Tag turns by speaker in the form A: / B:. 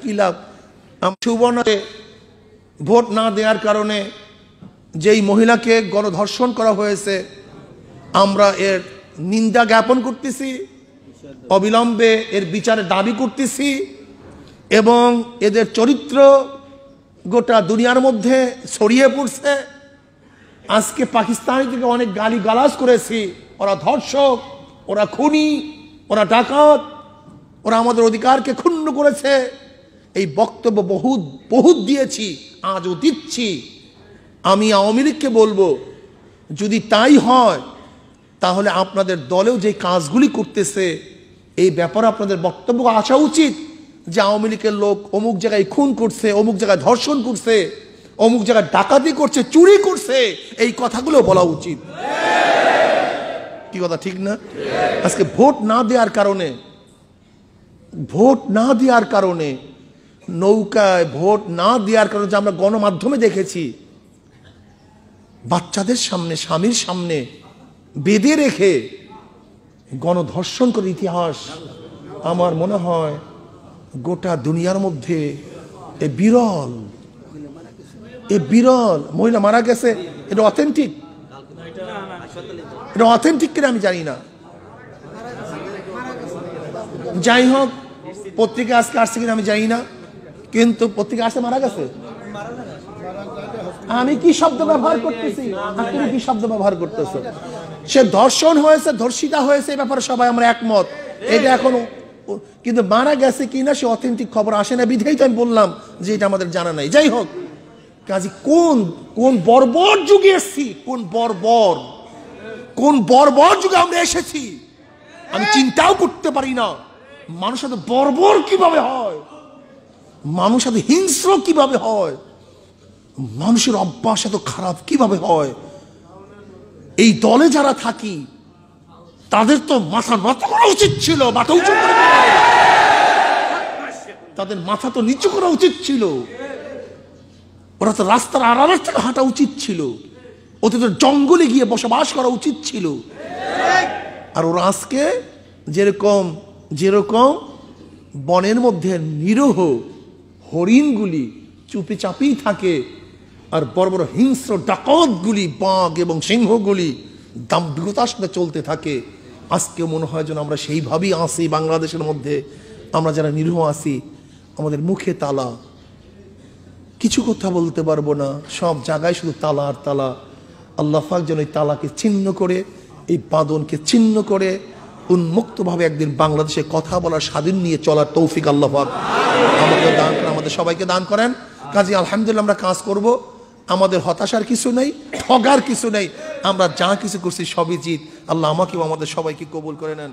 A: কি লাভ? সুবর্ণে ভোট না দেওয়ার কারণে যেই মহিলাকে গণধর্ষণ করা হয়েছে, আমরা এর নিন্দা জ্ঞাপন করতেছি, অবিলম্বে এর বিচারের দাবি করতেছি এবং এদের চরিত্র গোটা দুনিয়ার মধ্যে ছড়িয়ে পড়ছে। আজকে পাকিস্তানি থেকে অনেক গালি গালাজ করেছি, ওরা ধর্ষক, ওরা খুনি, ওরা ডাকাত, ওরা আমাদের অধিকারকে ক্ষুণ্ণ করেছে। এই বক্তব্য বহুত দিয়েছি, আজও দিচ্ছি। আমি আওয়ামী লীগকে বলবো, যদি তাই হয় তাহলে আপনাদের দলেও যে কাজগুলি করতেছে এই ব্যাপারে আপনাদের বক্তব্য আসা উচিত যে আওয়ামী লীগের লোক অমুক জায়গায় খুন করছে, অমুক জায়গায় ধর্ষণ করছে, অমুক জায়গায় ডাকাতি করছে, চুরি করছে, এই কথাগুলো বলা উচিত। কি কথা ঠিক না? আজকে ভোট না দেওয়ার কারণে নৌকায় ভোট না দেওয়ার কারণে যে আমরা গণমাধ্যমে দেখেছি, বাচ্চাদের সামনে, স্বামীর সামনে বেঁধে রেখে গণধর্ষণ করে ইতিহাস আমার মনে হয় গোটা দুনিয়ার মধ্যে বিরল। মহিলা মারা গেছে, এটা অথেন্টিক কিনা আমি জানি না। যাই হোক, পত্রিকা আজকে আসছে কিনা আমি জানি না, কিন্তু পত্রিকা আসছে মারা গেছে। আমি কি শব্দ ব্যবহার করতেছি, তুমি কি শব্দ ব্যবহার করতেছো? সে ধর্ষণ হয়েছে, ধর্ষিতা হয়েছে, এই ব্যাপারে সবাই আমরা একমত। এটা এখনো, কিন্তু মারা গেছে কিনা সে অথেন্টিক খবর আসে না, বিধাই তো আমি বললাম যে এটা আমাদের জানা নাই। যাই হোক, কাজী কোন বর্বর যুগে এসেছি, কোন বর্বর যুগে আমরা এসেছি আমি চিন্তাও করতে পারি না। মানুষ এত বর্বর কিভাবে হয়, মানুষ এত হিংস্র কিভাবে হয়, মানুষের অভ্যাস এত খারাপ কিভাবে হয়। এই দলে যারা থাকি তাদের তো মাথা নত করা উচিত ছিল, মাথা উঁচু করে, তাদের মাথা তো নিচু করা উচিত ছিল। ওরা তো রাস্তার আড়ালের থেকে হাঁটা উচিত ছিল, ওদের তো জঙ্গলে গিয়ে বসবাস করা উচিত ছিল। আর ওরা আজকে যেরকম বনের মধ্যে নিরীহ হরিণগুলি চুপি চাপি থাকে, আর বড় বড় হিংস্র ডাকাতগুলি, বাঘ এবং সিংহগুলি দাম্ভিকতার সাথে চলতে থাকে, আজকে মনে হয় যেন আমরা সেইভাবেই আসি। বাংলাদেশের মধ্যে আমরা যারা নিরীহ আছি, আমাদের মুখে তালা, কিছু কথা বলতে পারবো না, সব জায়গায় শুধু তালা আর তালা। আল্লাহ পাক যেন এই তালাকে ছিন্ন করে, এই বাঁধনকে ছিন্ন করে উন্মুক্তভাবে একদিন বাংলাদেশে কথা বলার স্বাধীন নিয়ে চলার তৌফিক আল্লাহ পাক আমাদের দান করেন, আমাদের সবাইকে দান করেন। কাজে আলহামদুলিল্লাহ আমরা কাজ করব, আমাদের হতাশার কিছু নেই, ঠগার কিছু নেই। আমরা যা কিছু করছি সবই জিত। আল্লাহ আমাকে আমাদের সবাইকে কবুল করে নেন।